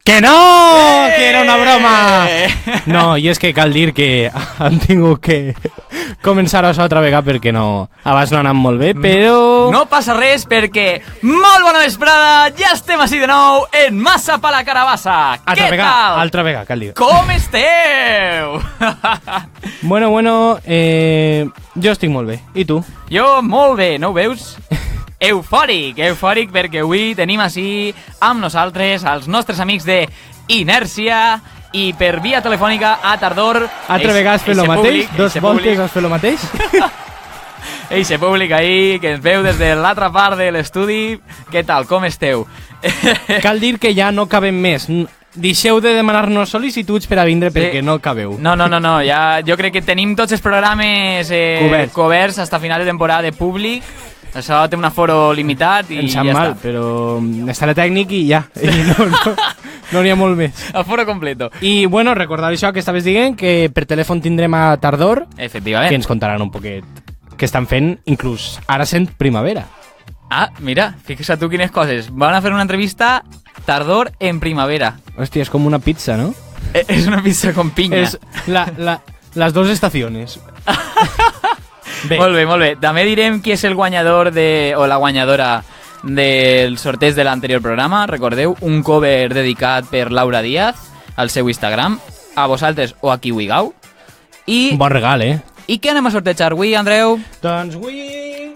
¡Que no! ¡Que era una broma! No, i és que cal dir que han tingut que començar això altra vegada perquè no... Abans no ha anat molt bé, però... No passa res perquè molt bona vesprada, ja estem així de nou en Massa pa la Carabassa. Què tal? Altra vegada, cal dir. Com esteu? Bueno, jo estic molt bé. I tu? Jo molt bé, no ho veus? Eufòric perquè avui tenim així amb nosaltres els nostres amics de Inèrcia i per via telefònica a Tardor. Altra vegada has fet el mateix? Dos voltes has fet el mateix? Eixe públic ahí que ens veu des de l'altra part de l'estudi. Què tal, com esteu? Cal dir que ja no cabem més. Deixeu de demanar-nos sol·licituds per a vindre perquè no cabeu. No, ja, jo crec que tenim tots els programes coberts fins a final de temporada de públic. Això té un aforo limitat i ja mal, està. Però estarà tècnic i ja. I no n'hi ha molt més. Aforo completo. I bueno, recordar això que estaves dient, que per telèfon tindrem a Tardor, efectivament, que ens contaran un poquet què estan fent, inclús ara sent primavera. Ah, mira, fixa't tu quines coses. Van a fer una entrevista Tardor en primavera. Hòstia, és com una pizza, no? És una pizza con piña. És les dos estacions. Bé. Molt bé. També direm qui és el guanyador o la guanyadora del sorteig de l'anterior programa. Recordeu, un cover dedicat per Laura Díaz al seu Instagram, a vosaltres o a qui vulgueu. Un bon regal, eh? I què anem a sortejar avui, Andreu? Doncs avui...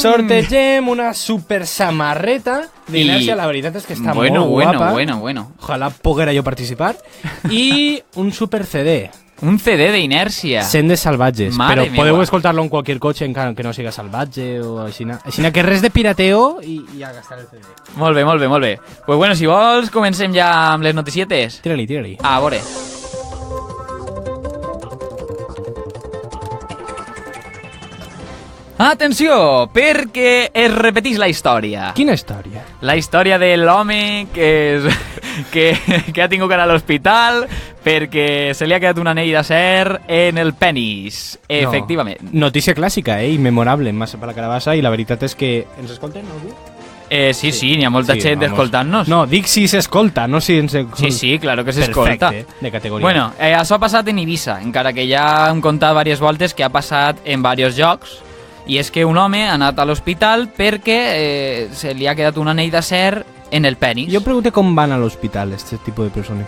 Sortegem una super samarreta d'Inèrcia, la veritat és que està molt guapa. Bueno. Ojalà poguera jo participar. I un super CD. Un CD d'Inèrcia. Sendes salvatges. Mare però podeu escoltar-lo en qualsevol cotxe encara que no siga salvatge o així. Així que res de pirateo i a gastar el CD. Molt bé. Pues bueno, si vols, comencem ja amb les noticietes. Tira-li. A veure. Atenció, perquè es repeteix la història. Quina història? La història de l'home que ha tingut que anar a l'hospital perquè se li ha quedat un anell d'acer en el penis. Efectivament. Notícia clàssica, immemorable en Massa per la Carabassa, i la veritat és que... Ens escolten algú? Sí, n'hi ha molta gent escoltant-nos. No, dic si s'escolta, no si ens escolta. Sí, claro que s'escolta. Perfecte, de categoria. Bueno, això ha passat en Eivissa, encara que ja hem contat diverses voltes que ha passat en diversos llocs. I és que un home ha anat a l'hospital perquè se li ha quedat un anell d'acer en el penis. Jo pregunto com van a l'hospital aquest tipus de persones.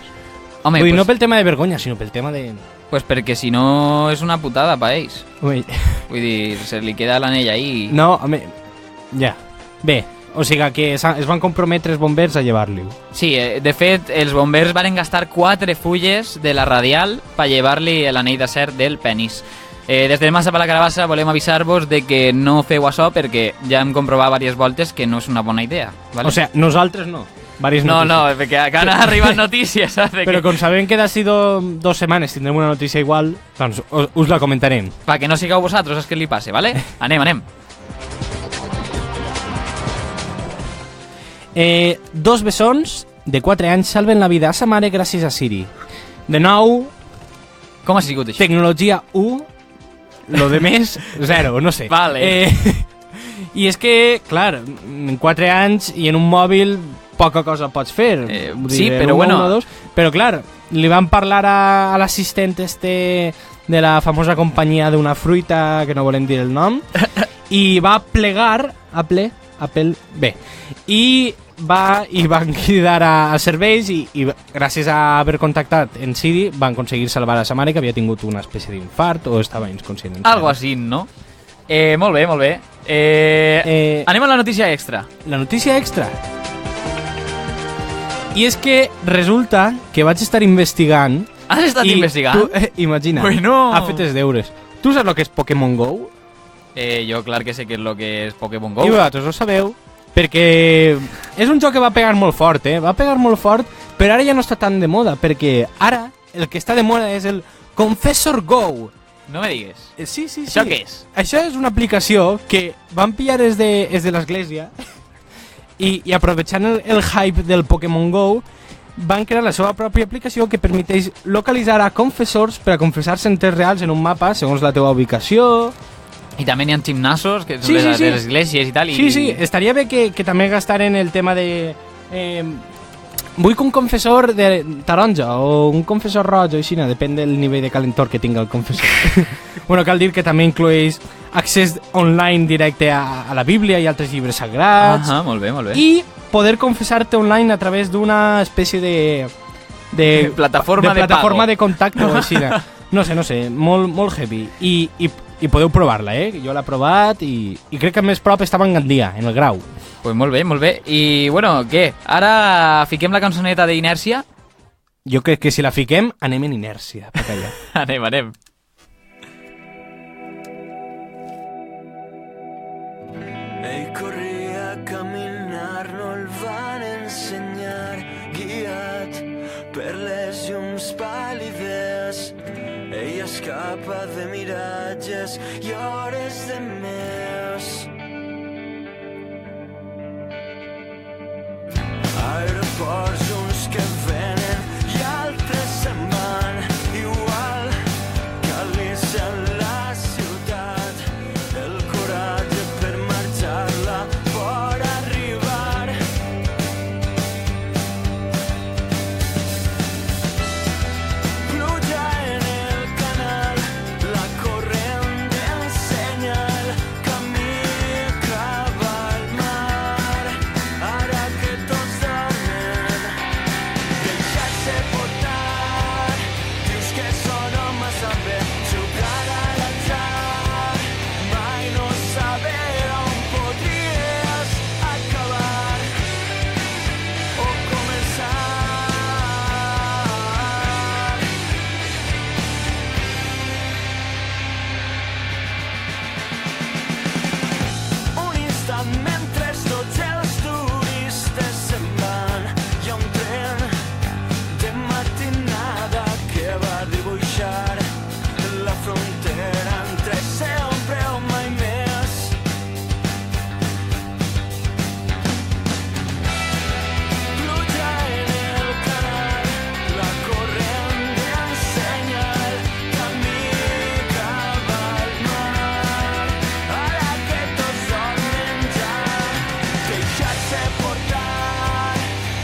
Home, pues, no pel tema de vergonya, sinó pel tema de... Pues perquè si no és una putada pa ells. Ui. Vull dir, se li queda l'anell ahí. No, home, ja. Bé, o sigui que es van comprometre els bombers a llevar-li-ho. Sí, de fet, els bombers van gastar 4 fulles de la radial per llevar-li l'anell d'acer del penis. Des de Massa per la Carabassa volem avisar-vos de que no feu això perquè ja hem comprovat diverses voltes que no és una bona idea. ¿vale? O sea, nosaltres no. No, perquè acá han arribat notícies. Però com sabem que d'ací 2 setmanes tindrem una notícia igual, doncs us la comentarem. Perquè no sigueu vosaltres els que li passe, ¿vale? Anem. 2 bessons de 4 anys salven la vida a sa mare gràcies a Siri. De nou... Com ha sigut això? Tecnologia 1, lo de més, 0, no sé. Vale. I és que, clar, en 4 anys i en un mòbil poca cosa pots fer. Sí, però bueno... Però clar, li van parlar a l'assistent de la famosa companyia d'una fruita, que no volem dir el nom, i va plegar, Apple, bé, i van cridar als serveis i gràcies a haver contactat en Siri van aconseguir salvar a sa mare, que havia tingut una espècie d'infart o estava inconscient. Algo així, no? Molt bé. Anem a la notícia extra. La notícia extra. I és que resulta que vaig estar investigant... Has estat investigant? Tu, imagina, ha fet els deures. Tu saps el que és Pokémon GO? Jo clar que sé què és el que és Pokémon GO. I vosaltres ho sabeu? Perquè és un joc que va pegar molt fort, Va pegar molt fort Però ara ja no està tan de moda, perquè ara el que està de moda és el Confessor Go. No me digues. Sí. Això què és? Això és una aplicació que van pillar des de l'església i aprovechant el hype del Pokémon Go van crear la seva pròpia aplicació que permeteix localitzar a confessors per a confessar-se en temps reals en un mapa segons la teva ubicació. I també n'hi ha gimnasos, que són de les esglésies i tal. Sí, estaria bé que també gastaren el tema de... vull que un confessor de taronja o un confessor roig o així, depèn del nivell de calentor que tinga el confessor. Bueno, cal dir que també inclueix accés online directe a la Bíblia i altres llibres sagrats. Molt bé. I poder confessar-te online a través d'una espècie de plataforma de contacte o així. No sé, molt heavy. I podeu provar-la, Jo l'he provat i crec que més prop estava en Gandia, en el Grau. Pues molt bé. I, bueno, què? Ara fiquem la cançoneta d'Inèrcia? Jo crec que si la fiquem, anem en inèrcia. Anem. Ell corria a caminar, no el van ensenyar, guiat per les llums pàl·lides. Ell escapa de miratges i hores de més. Aeroports, uns que venen i altres se'n van, igual que Alicia en la ciutat. El coratge per marxar-la por arribar. Pluja en el canal, la corrent ensenya el camí cap al mar. Ara que tots dormen, deixar-se portar. Dius que sona massa bé, jugar a l'atzar. Mai no saber on podries acabar o començar. Un instant mentre tots els turistes se'n van, hi ha un tren de matinada que va dibuixar la frontera entre sempre o mai més. Pluja en el canal, la corrent ensenya el camí cap al mar. Ara que tots dormen ja, deixar-se portar.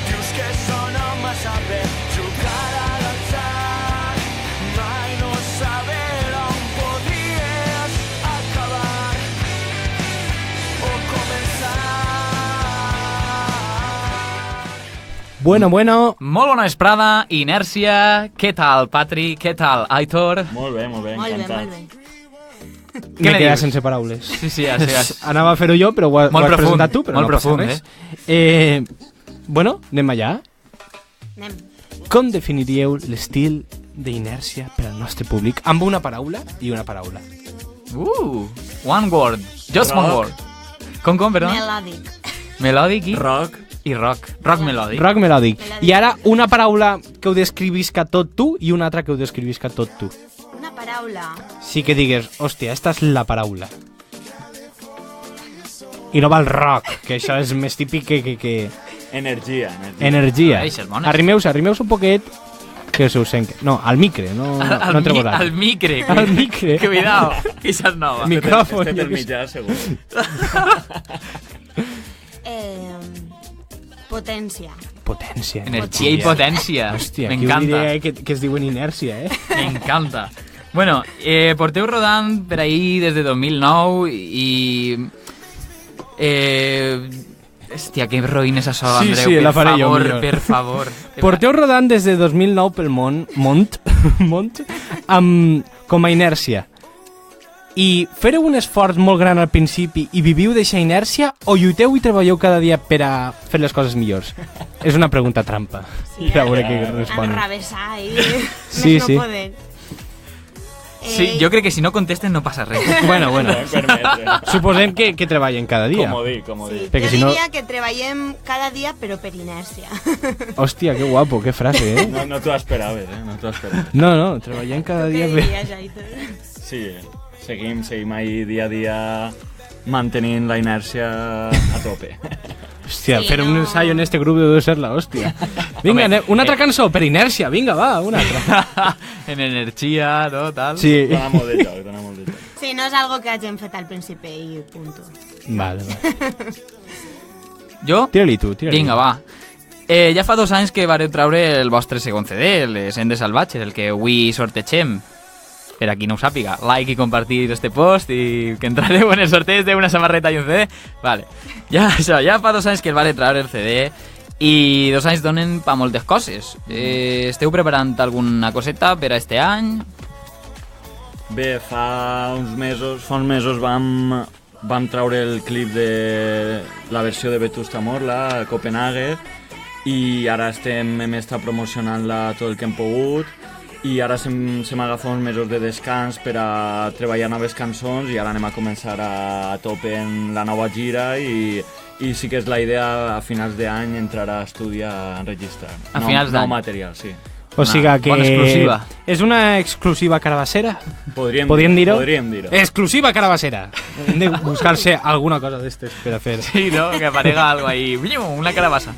Dius que sona massa bé, jugar a l'atzar. Mai no saber on podries acabar o començar. Bueno. Molt bona vesprada, Inèrcia. Què tal, Patri? Què tal, Aitor? Molt bé, encantat. Què Me me queda dius? sense paraules. Sí, ja. Anava a fer-ho jo, però ho has presentat tu, però molt no passa profund, res. Bueno, anem allà. Anem. Com definiríeu l'estil d'inèrcia per al nostre públic? Amb una paraula i una paraula. One word. Just one word. Com, perdó? Melòdic. Melòdic Rock. i rock. Rock melòdic. Rock melòdic. Melòdic. I ara una paraula que ho descrivisca tot tu i una altra que ho descrivisca tot tu. Una paraula. Sí que digues, hòstia, esta és la paraula. I no va el rock, que això és més típic que... Energia. Energia. Això és bona. Arrimeu-se un poquet, que se us sent... No, al micre, no entre vosaltres. Al micre. Al micre. Cuidao, que això és nova. Micròfon. Este del mitjà, segur. Potència. Potència. Energia i potència. Hòstia, qui ho m'encanta. diria que es diuen inèrcia, M'encanta. Bueno, porteu rodant per ahir des de 2009 i... hòstia, que roïn és això, Sí, Andreu, sí, la faré jo, millor. per favor. Porteu rodant des de 2009 pel mont com a inèrcia. I fareu un esforç molt gran al principi i viviu d'eixa inèrcia o lluiteu i treballeu cada dia per a fer les coses millors? És una pregunta trampa. Sí, A veure què respon. enrevessar i Sí, més sí. no poder. Sí, jo crec que si no contesten no passa res. Bueno, Podem permetre. suposem que treballen cada dia. Com ho Sí, dic. Perquè jo si no- diria que treballem cada dia, però per inèrcia. Hòstia, que guapo, que frase, eh? No t'ho esperaves, no t'ho esperaves. No, treballem cada Què dia... diries, Aitor? Sí, seguim ahí dia a dia mantenint la inèrcia a tope. Hòstia, Sí, fer un no. ensayo en este grup deu ser la hòstia. Vinga, una altra cançó, per inèrcia, vinga, va, una altra. En energia, no, tal. Sí. Dona molt de joc. Sí, no és algo que hagin fet al principi i punto. Vale. Jo? Tira-li tu, tira-li. Vinga, va. Ja fa 2 anys que vareu traure el vostre segon CD, Les Endes Salvatges, el que avui sortegem. Per a qui no ho sàpiga, like i compartir este post i que entrareu en el sorteig d'una samarreta i un CD. Vale. Ja fa 2 anys que el vare treure el CD i 2 anys donen pa moltes coses. Esteu preparant alguna coseta per a este any? Bé, fa uns mesos vam traure el clip de la versió de Vetusta Morla a Copenhague i ara hem estat promocionant-la tot el que hem pogut i ara s'hem agafat uns mesos de descans per a treballar noves cançons i ara anem a començar a tope en la nova gira i sí que és la idea a finals d'any entrar a estudi a enregistrar. A finals d'any? Nou material, sí. O sigui que... bona exclusiva. És una exclusiva carabassera? Podríem dir-ho? Podríem dir-ho. Exclusiva carabassera. Hem de buscar-se alguna cosa d'estes per a fer. Sí, no? Que aparega algo ahí. Una carabassa.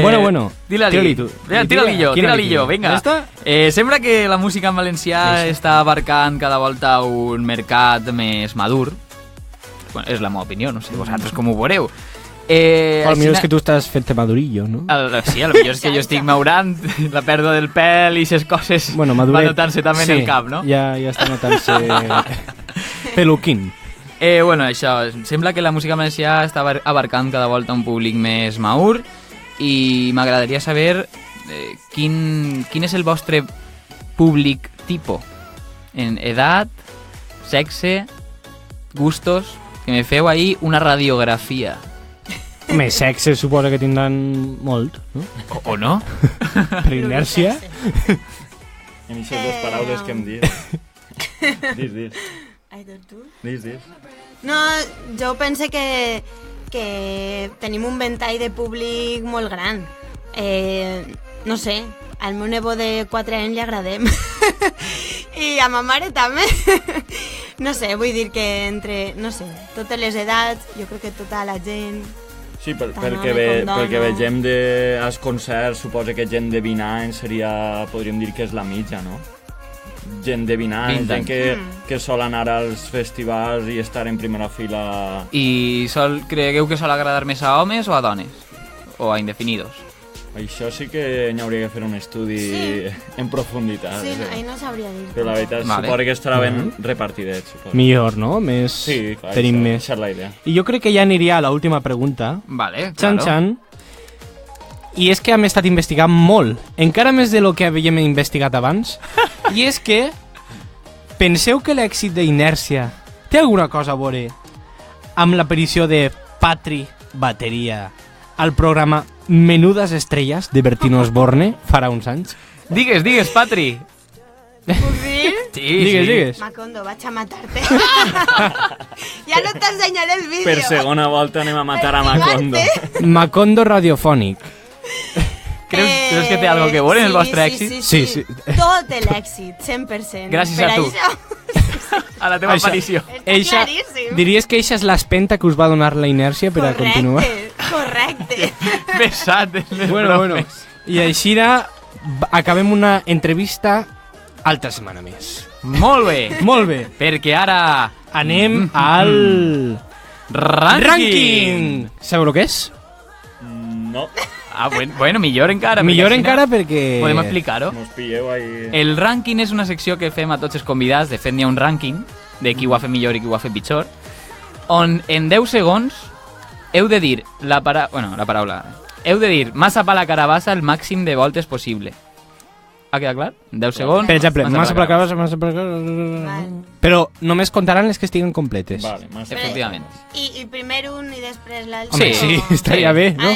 Bueno, Tira-li tu. Tira-li jo, vinga. Esta? Sembla que la música en valencià està abarcant cada volta un mercat més madur. Bueno, és la meva opinió, no sé vosaltres com ho veureu. El millor és que tu estàs fent-te madurillo, no? Sí, el millor és que jo estic maurant la pèrdua del pèl i aquestes coses Bueno, va maduret. notant-se també en el cap, no? Ja està notant-se peluquín. Bueno, això, sembla que la música valencià està abarcant cada volta un públic més maur i m'agradaria saber quin és el vostre públic tipo en edat, sexe, gustos, que me feu ahí una radiografia. Home, sexe suposa que tindran molt, no? O no? Per inèrcia. En aquestes dues paraules que hem dit. Dis. Aitor, tu? Dis. No, jo pense que tenim un ventall de públic molt gran. No sé, al meu nebot de 4 anys li agradem. I a ma mare també. No sé, vull dir que entre, no sé, totes les edats, jo crec que tota la gent... Sí, Tant pel home que com dona. vegem als concerts, suposa que gent de 20 anys podríem dir que és la mitja, no? Gent de 20 anys, 20 gent que sol anar als festivals i estar en primera fila. I cregueu que sol agradar més a homes o a dones? O a indefinidos? Això sí que n'hi hauria que fer un estudi en profunditat. Sí, ahí no sabria dir. Però la veritat, Vale. suposa que estarà ben repartidet. Suposo. Millor, no? Més... Sí, clar, tenim això, més. Això és la idea. I jo crec que ja aniria a l'última pregunta. Vale, Xan, claro. xan. I és que hem estat investigant molt, encara més de lo que havíem investigat abans, i és que penseu que l'èxit d'Inèrcia té alguna cosa a veure amb l'aparició de Patri Bateria al programa Menudes Estrelles de Bertino Osborne farà uns anys? Digues, Patri. Puc dir? Sí, Digues. Macondo, vaig a matarte. Ja no t'ensenyaré el vídeo. Per segona volta anem a matar a Macondo. Macondo radiofònic. Creus que té algo que veure en el vostre èxit? Sí, sí. Tot l'èxit, 100%. Gràcies per a tu. Això, A la teva aparició. està claríssim. Diries que eixa és l'espenta que us va donar la inèrcia per a continuar? Correcte. Pesat. Bueno. I així acabem una entrevista altra setmana més. Molt bé. Molt bé. Perquè ara Anem al... Rànquing. Sabeu el que és? No, Ah, bueno, millor encara. Millor perquè així encara perquè... podem explicar-ho. mos pilleu ahí... El rànquing és una secció que fem a tots els convidats. De fet, n'hi ha un rànquing de qui ho ha fet millor i qui ho ha fet pitjor, on en 10 segons heu de dir la paraula. Heu de dir massa pa la carabassa el màxim de voltes possible. Ha quedat clar? 10 segons. Per exemple, massa per la carabassa, massa per la carabassa... Vale. Però només comptaran les que estiguen completes. Vale, massa. Efectivament. I primer un i després l'altre. Home, sí, estaria bé, no?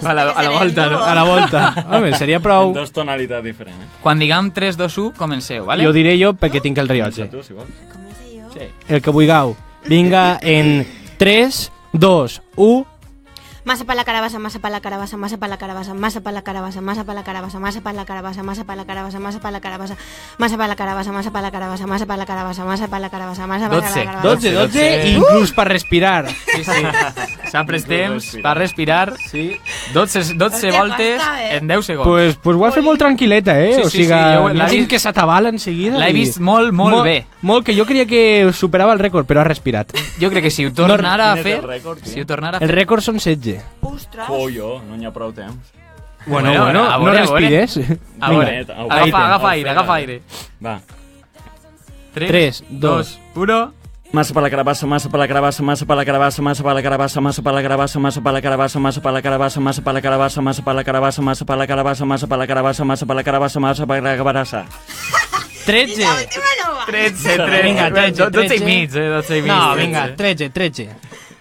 A la volta, no? A la volta. Home, seria prou... En dos tonalitats diferents. Quan diguem 3, 2, 1, comenceu, vale? Jo diré jo perquè tinc el rellotge. Tu, si vols. Comença jo? Sí. El que vulgueu. Vinga, en 3, 2, 1... Massa per la carabassa, massa per la carabassa, massa per la carabassa, massa per la carabassa, massa per la carabassa, massa per la carabassa, massa per la carabassa, massa per la carabassa, massa per la carabassa, massa per la carabassa, massa per la carabassa, massa per la carabassa, massa per la 12. carabassa. 12, i inclús per respirar. Sí, sí. S'ha pres temps per respirar. Sí. 12 Hòstia, voltes costa, en 10 segons. Pues ho has fet molt tranquil·leta, Sí, O sí, sigui, sí, jo l'he la gent vist- que s'atabala en seguida. L'he vist molt bé. Molt, que jo creia que superava el rècord, però ha respirat. Jo crec que si ho tornara a Quin és fer... el rècord, tio? Si ho tornara a El fer... rècord són 16. Ostres. Pollo, no n'hi ha prou temps. Bueno, a no veure. respires. A Vinga. veure, Ahí agafa tens. aire, agafa aire. Va. 3, 2, 1... Massa per la carabassa, massa per la carabassa, massa per la carabassa, massa per la carabassa, massa per la carabassa, massa per la carabassa, massa per la carabassa, massa per la carabassa, massa per la carabassa, massa per la carabassa, massa per la carabassa, massa per la carabassa, massa per la carabassa. 13. 13, Vinga, 13, 12 i mig, 12 i mig. No, vinga, 13.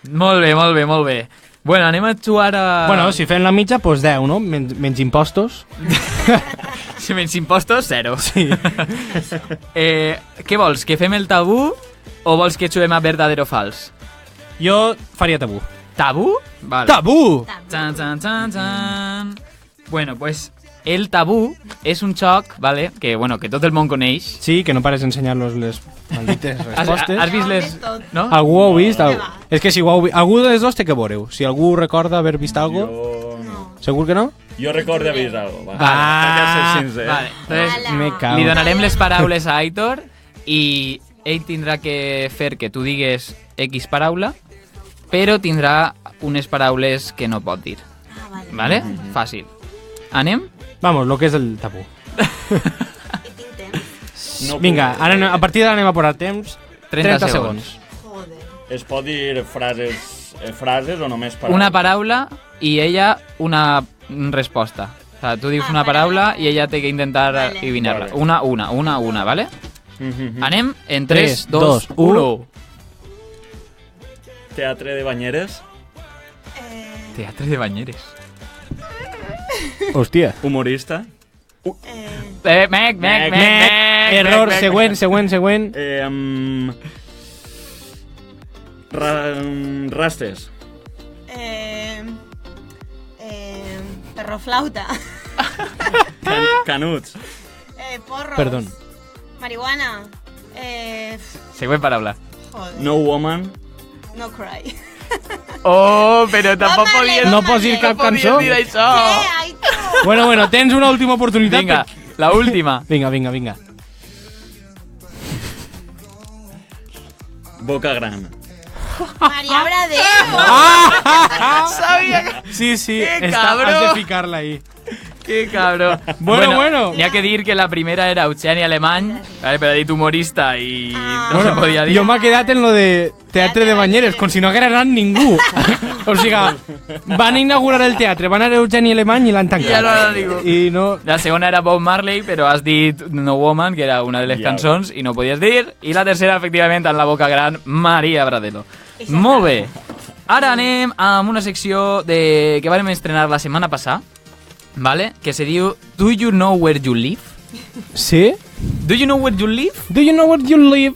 Molt bé, molt bé, molt bé. Bueno, anem a jugar a... Bueno, si fem la mitja, doncs 10, no? Menys impostos. Si menys impostos, 0. Sí. Què vols, que fem el tabú o vols que juguem a verdadero o fals? Jo faria tabú. Tabú? Vale. Tabú! Chan, chan, chan, chan. Bueno, pues el tabú és un xoc, vale, que, bueno, que tot el món coneix. Sí, que no pares d'ensenyar-los les maldites respostes. Has vist les... No? Algú ho ha vist? va. És que si ho heu vist... Algú de les dos té que veure-ho. Si algú recorda haver vist algo, Jo no. segur que no? Jo recordo haver vist algo. Va. Ah, Vale, entonces me cago. li donarem les paraules a Aitor i ell tindrà que fer que tu digues X paraula, però tindrà unes paraules que no pot dir. Ah, vale. Vale? Fàcil. Anem? Vamos, lo que és el tabú. I tinc temps. No Vinga, puc. ara a partir d'ara anem a posar temps. 30 segons. Joder. Es pot dir frases o només paraules? Una paraula i ella una resposta. O sea, tu dius una paraula i ella té que intentar Vale. adivinar-la. Vale. Una, ¿vale? Mhm. Anem en 3, 3, 2, 1. Teatre de banyeres. Teatre de banyeres. Hòstia. Humorista. Mec. Error, següent. Rastes. Perroflauta. Canuts. Porros. Perdón. Marihuana. Següent paraula. Joder. No woman. No cry. Oh, però tampoc Tómale, podies... No pots dir cap cançó. dir això. Ai, tu. Bueno, tens una última oportunitat. Vinga, la última. Vinga. Boca gran. Maria Brademo. Sabia que... Sí, Qué has cabrón. de ficar-la ahí. Qué cabrón. Bueno. N'hi ha que dir que la primera era Eugeni Alemany, ¿vale? Però ha dit humorista i no se podia dir. Jo m'ha quedat en lo de teatre de banyeres, com si no haguera anat ningú. O sigui, van inaugurar el teatre, van anar a Eugeni Alemany i l'han tancat. Ja no ha anat ningú. I no... La segona era Bob Marley, però has dit No Woman, que era una de les Ja. cançons, i no podies dir. I la tercera, efectivament, en la boca gran, Maria Bradelo. Molt bé. Ara anem amb una secció que vam estrenar la setmana passada, ¿vale? Que se diu Do You Know Where You Live? Sí? Do you know where you live? Do you know where you live?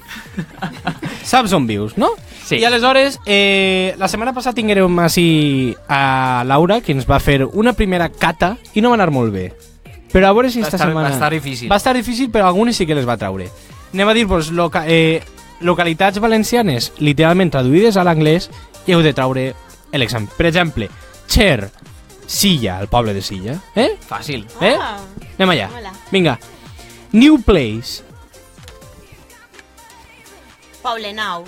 Saps on vius, no? Sí. I aleshores, la setmana passada tinguérem així a Laura, que ens va fer una primera cata i no va anar molt bé. Però a veure si esta setmana... Va estar difícil. Va estar difícil, però algunes sí que les va traure. Anem a dir-vos localitats valencianes literalment traduïdes a l'anglès i heu de traure l'examen. Per exemple, Cher, Silla, el poble de Silla. Fàcil. Ah. Anem allà. Hola. Vinga. New Place. Poblenou.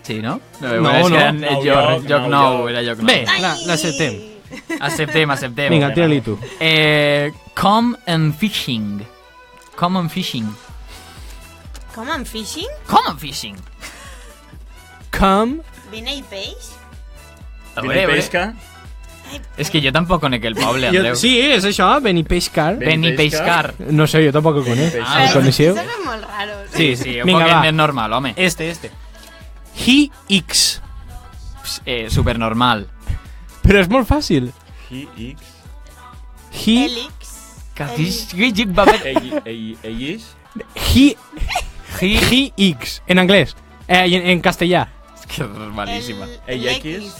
Sí, no? No, és que no. era Nou lloc lloc, nou, nou era lloc nou. Bé, l'acceptem. Acceptem. Vinga, tira-li tu. Come and fishing. Come and fishing. Com en fishing? Come and fishing. Come. Vine i peix? A Vine veure, pesca. És que jo tampoc conec el poble, Andreu. Sí, és això, Benipeixcar. Benipeixcar. No sé, jo tampoc ho conec. Ah, ¿Ho coneixeu? Eso es muy raro. Sí, sí, un Vinga, poc va. més normal, home. Este. Hi-X. Supernormal. Però és molt fàcil. X. Hi... Elix. Ellis. Hi-X. En anglès. En castellà. És que és malíssima. El X.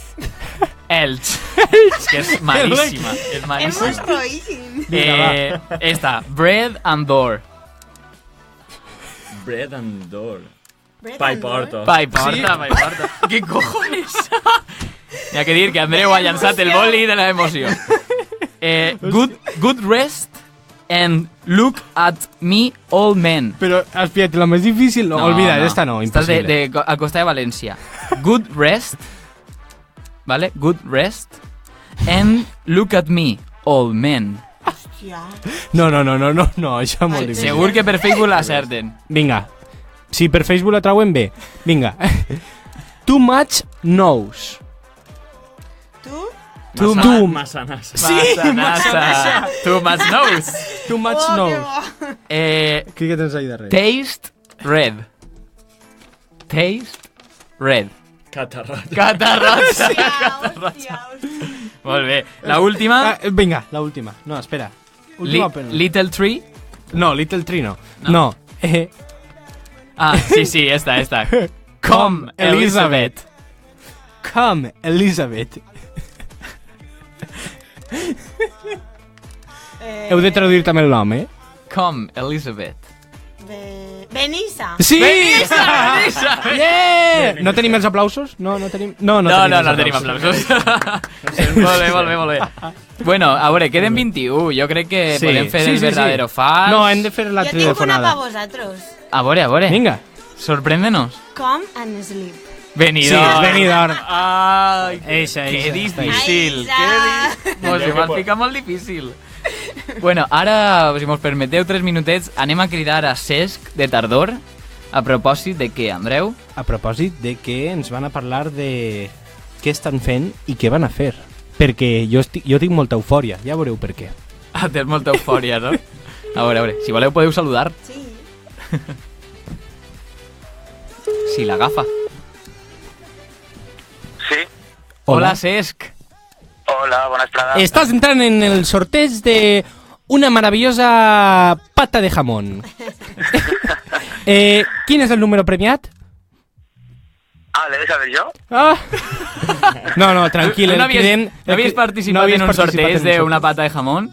Elx. És que és malíssima. És Es malíssima. roín. Esta, bread and door. Bread and door. Bread Pai and porta. Pai porta. ¿Qué cojones? Hi ha que dir que Andreu ha llançat el boli de la emoció. Good rest and look at me, all men. Però, espera't, la més difícil... No, olvida, esta no, Estàs impossible. al costat de València. Good rest, ¿vale? Good rest and look at me, all men. Hòstia. No, això és molt difícil. Segur que per Facebook l'acerten. Vinga, si per Facebook la trauen bé. Vinga. Too much knows. Tu? Massanassa. Massanassa. Too much knows. Too much Oh, knows. qué Què que tens ahí darrere? Taste red. Taste red. Catarrat. Catarrots. hòstia. Molt bé. La última. Vinga, la última. No, espera. Última penúltima. Little Tree. No, Little Tree no. No. Ah, sí, esta. Come, Elizabeth. Come, Elizabeth. Heu de traduir també el nom, eh? Come, Elizabeth. Benissa. Sí! Benissa! Yeah! No tenim els aplausos? No tenim... No tenim aplausos. Molt bé. Bueno, a veure, queden 21. Jo crec que Sí. podem fer Sí, el sí, verdadero sí. fals. No, hem de fer la Yo tengo una telefonada. para vosotros. A veure. Vinga. Sorpréndenos. Come and sleep. Venidor. Sí, venidor. Ai, Eixa, que eixa. difícil. Aixa. Mos ho vas ficar molt difícil. Bueno, ara, si mos permeteu 3 minutets, anem a cridar a Cesc de Tardor a propòsit de què, Andreu? A propòsit de que ens van a parlar de què estan fent i què van a fer. Perquè jo tinc molta eufòria, ja veureu per què. Ah, tens molta eufòria, no? A veure, si voleu podeu saludar. Sí. Si l'agafa. Sí. Hola, Cesc. Hola, bona vesprada. Estàs entrant en el sorteig de una maravillosa pata de jamón. Quin és el número premiat? Ah, l'he de saber jo? Ah. No, tranquil. ¿No habías participado en un sorteo de una pata de jamón?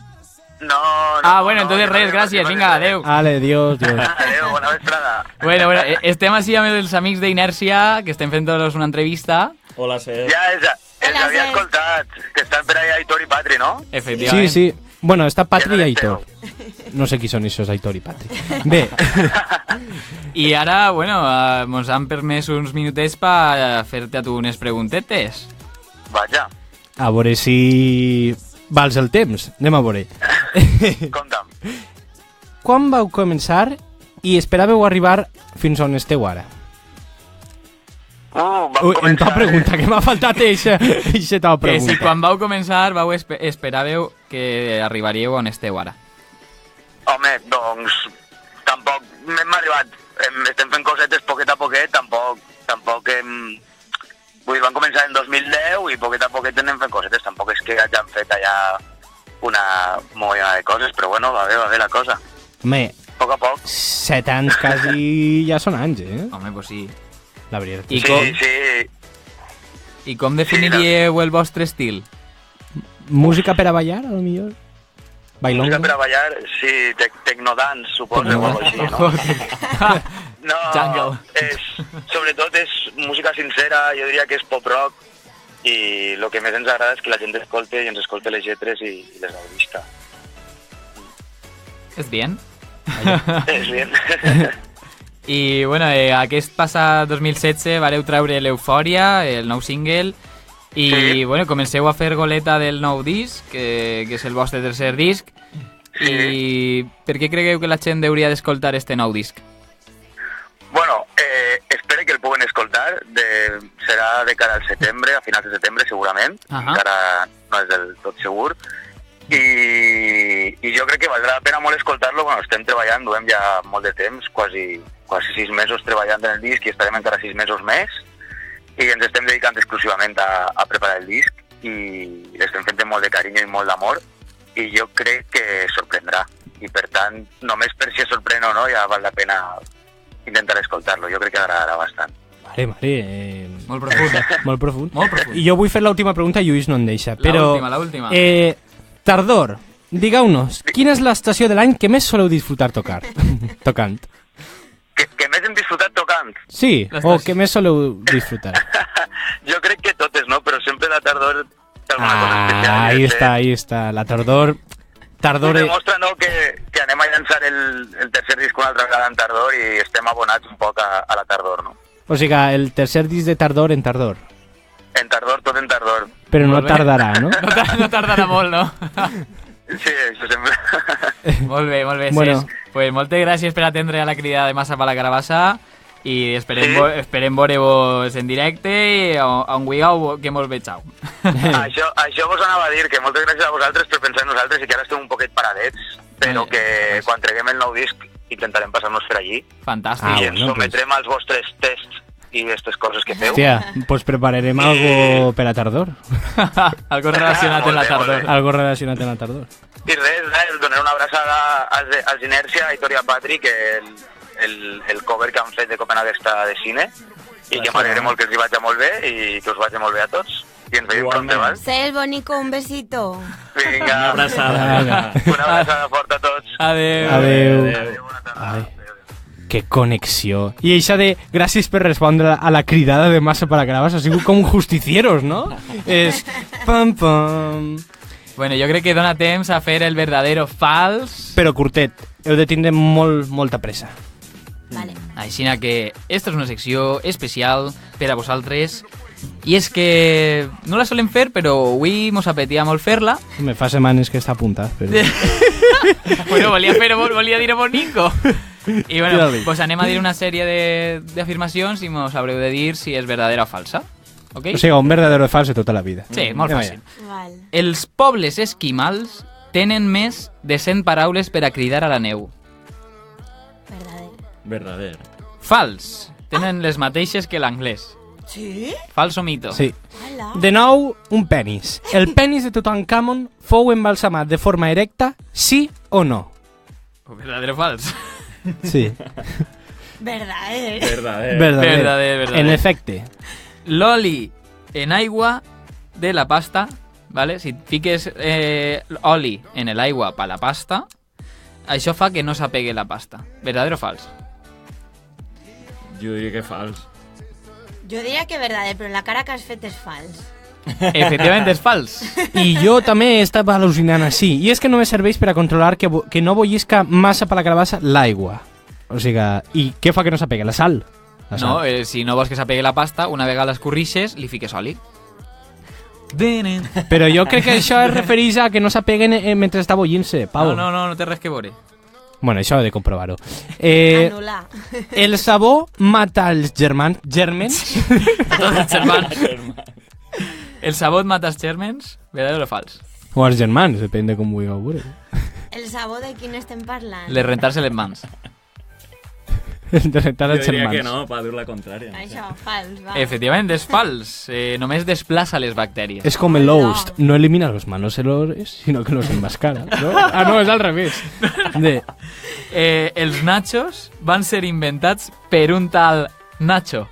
No. Ah, bueno, entonces no, res, no, gràcies, no, vinga, no, adeu. Ale, Dios. Adeu, bona vesprada. Bueno, estem així amb els amics d'Inèrcia, que estem fent-los una entrevista. Hola, Cesc. Ja els Hola, havia Cesc. escoltat, que estan per allà Aitor i Patri, no? Efectivament. Sí. Bueno, està Patri i Ja Aitor. No sé qui són aquests Aitor i Patri. Bé, I ara, bueno, mos han permès uns minutets per fer-te a tu unes preguntetes. Vaja, a veure si vals el temps. Anem a veure. compta'm. Quan vau començar i esperàveu arribar fins on esteu ara? Vam En ta pregunta, que m'ha faltat eixa ta Que si pregunta. quan vau començar esperàveu que arribaríeu on esteu ara. Home, doncs, tampoc m'hem arribat. Estem fent cosetes poquet a poquet, tampoc hem... Vull dir, van començar en 2010 i poquet a poquet anem fent cosetes. Tampoc és que hagin fet allà una molla de coses, però bueno, va bé la cosa. Home, A poc a poc. 7 anys quasi ja són anys, eh? Home, pues sí. La veritat. I Sí. I com definiríeu el vostre estil? Música per a ballar, a lo millor? Música Bailongo? per a ballar, sí, tecnodance, suposo, o algo així, no? No, Jungle. sobretot és música sincera, jo diria que és pop-rock, i el que més ens agrada és que la gent escolte i ens escolte les lletres i les gaudista. És bien? És bien. I, bueno, aquest passat 2016 vareu treure l'Eufòria, el nou single, i, Sí. bueno, comenceu a fer goleta del nou disc, que és el vostre tercer disc, i per què cregueu que la gent hauria d'escoltar este nou disc? Bueno, espero que el puguen escoltar, serà de cara al setembre, a finals de setembre segurament, Ahà. encara no és del tot segur. I jo crec que valdrà la pena molt escoltar-lo. Bueno, estem treballant, duem ja molt de temps, quasi 6 mesos treballant en el disc i estarem encara 6 mesos més i ens estem dedicant exclusivament a preparar el disc i l'estem fent amb molt de carinyo i molt d'amor i jo crec que sorprendrà i per tant, només per si es sorprèn o no ja val la pena intentar escoltar-lo, jo crec que agradarà bastant. Vale, Molt profund. molt profund. Molt profund. I jo vull fer l'última pregunta i Lluís no em deixa. Però, l'última. Tardor, digueu-nos, quina és l'estació de l'any que més soleu disfrutar tocant? Que més hem disfrutat tocant? Sí, o que més soleu disfrutar. Jo crec que totes, no? Però sempre la tardor té alguna cosa especial. Ahí està, la tardor... Demostra, no, que anem a llançar el tercer disc una altra vegada en tardor i estem abonats un poc a la tardor, no? O sigui, el tercer disc de tardor en tardor. En tardor, tot en tardor. Però no tardarà, no? No tardarà molt, no? Sí, això sempre. Molt bé, Bueno. Cesc. Pues moltes gràcies per atendre a la crida de Massa per la Carabassa i esperem veure-vos en directe i on vulgueu que mos vegeu. Això vos anava a dir, que moltes gràcies a vosaltres per pensar en nosaltres i que ara estem un poquet paradets, però que quan treguem el nou disc intentarem passar-nos per allí Fantàstic. i ens sometrem als vostres tests i aquestes coses que feu. Hòstia, doncs prepararem algo per a tardor. Algo relacionat amb la tardor. Algo relacionat amb la tardor. I res, donar una abraçada als Inèrcia, a Hitor i a Patrick, el cover que han fet de Copenhague està de cine, i que m'alegré molt que els hi vagi molt bé i que us vagi molt bé a tots. I ens veiem pronto, val? Cel, bonico, un besito. Vinga, Una abraçada. una abraçada forta a tots. Adéu. Adéu. Bona tarda. Ai. Que connexió. I això de gràcies per respondre a la cridada de Massa per la Carabassa ha sigut com justicieros, no? És pam pam. Bueno, jo crec que dona temps a fer el verdadero fals. Però curtet, heu de tindre molta pressa. Vale. Així que esta és una secció especial per a vosaltres i és que no la solem fer, però avui mos apetia molt fer-la. Me fa setmanes que està apuntat, però... Bueno, volia dir bonico. I bueno, Tira-li. pues anem a dir una sèrie d'afirmacions i mos haureu de dir si és verdadera o falsa. Ok? O sigui, un verdadero fals de tota la vida. Sí, molt Anem fàcil. Val. Els pobles esquimals tenen més de 100 paraules per a cridar a la neu. Verdader. Verdader. Fals. Tenen les mateixes que l'anglès. Sí? Fals o mito? Sí. Hola. De nou, un penis. El penis de Tutankamon fou embalsamat de forma erecta, sí o no? Verdadero o fals? Sí. Verdader. Verdader. Verdader. En efecte. L'oli en aigua de la pasta, ¿vale? Si fiques oli en l'aigua per la pasta, això fa que no s'apegui la pasta. Verdadero o fals? Jo diria que fals. Jo diria que verdader, però la cara que has fet és fals. Efectivament és fals. I jo també estava al·lucinant així. I és que només serveix per a controlar que no bollisca massa per la carabassa l'aigua. O sigui, i què fa que no s'apegui? La sal. La sal. No, si no vols que s'apegui la pasta, una vegada l'escorrixes, li fiques oli. Però jo crec que això es refereix a que no s'apeguen mentre està bollint-se, Pau. No té res que veure. Bueno, això he de comprovar-ho. Anul·lar. El sabó mata els germans. Tots els germans. El sabó et mata els germans? Verdadero o fals? O els germans, depèn de com vulgueu veure. El sabó de quin estem parlant? De rentar-se les mans. De rentar Jo els diria germans. que no, per dir la contrària. Això, fals, va. Efectivament, és fals. Només desplaça les bactèries. És com el Lost, no elimina los malos olores, sino que los enmascara, ¿no? Ah, no, és al revés. Els nachos van ser inventats per un tal Nacho.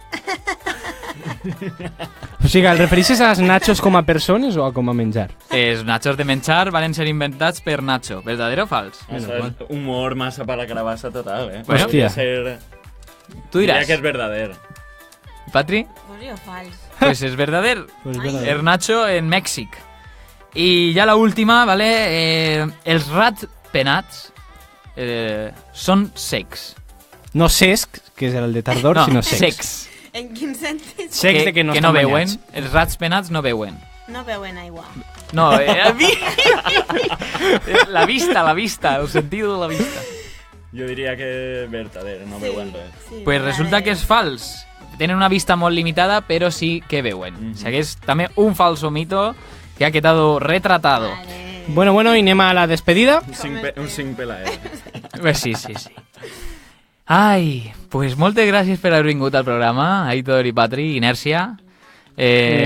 O sigui, el refereixes als nachos com a persones o com a menjar? Els nachos de menjar van ser inventats per Nacho. Verdadero o fals? Això és humor massa per la carabassa total, eh? Bueno, hòstia. Ser... Tu Diria diràs. que és verdader. Patri? Pues jo fals. Pues és verdader. Pues Ai. verdad. El Nacho en Mèxic. I ja la última, ¿vale? Els rats penats són secs. No sesc, que és el de tardor, sinó secs. secs. En quin sentit? Secs de que no no estan veuen. banyats. Els rats penats no veuen. No veuen aigua. No, la vista, el sentido de la vista. Jo diria que verdader, no veuen res. Sí, Pues resulta que és fals. Tenen una vista molt limitada, però sí que veuen. O sigui, és també un falso mito que ha quedado retratado. Vale. Bueno, y anem a la despedida. Un 5 pela, Pues sí. Ai, pues moltes gràcies per haver vingut al programa, Aitor i Patri, Inèrcia.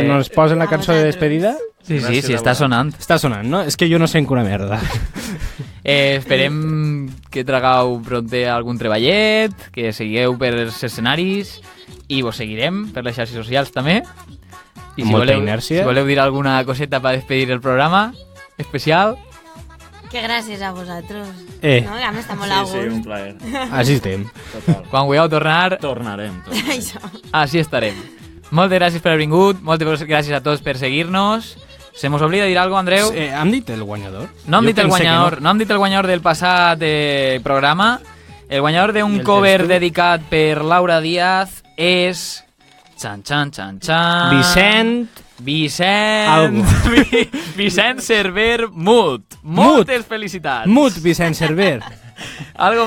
Nos posen la cançó de despedida. Sí, Gràcies sí, a està vosaltres. sonant. Està sonant, no? És que jo no sé una merda. Esperem que tragueu pronte algun treballet, que seguiu per els escenaris i vos seguirem per les xarxes socials també. I si Molta voleu, inèrcia. si voleu dir alguna coseta per despedir el programa especial, Que gràcies a vosaltres. Eh. No? Ja m'està molt a Sí, gust. un plaer. Així estem. Total. quan vulgueu tornar, Tornarem. Això. així estarem. Moltes gràcies per haver vingut, moltes gràcies a tots per seguir-nos. Se mos oblida dir alguna cosa, Andreu? Hem dit el guanyador? No hem Jo dit el pensé que guanyador, no hem dit el guanyador del passat programa. El guanyador I d'un el cover tens tu? dedicat per Laura Díaz és... Xan, xan, xan, xan... Vicent... Algo. Vicent Cerver Mut. Mut. Moltes felicitats. Mut, Vicent Cerver. Algo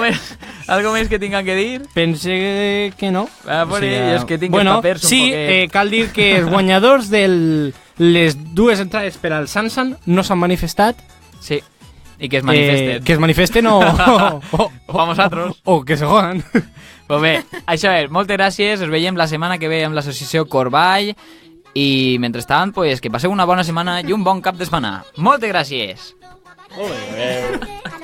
més que tinguem que dir? Pense que no. A veure, jo és que tinc els papers un sí, poquet. cal dir que els guanyadors de les dues entrades per al Sansan no s'han manifestat. Sí, i que es manifesten. Que es manifesten o O a nosaltres. o que se jodan. Pues bé, això és, moltes gràcies, ens veiem la setmana que ve amb l'associació Corball i mentrestant, pues, que passeu una bona setmana i un bon cap de setmana. Moltes gràcies! Molt bé.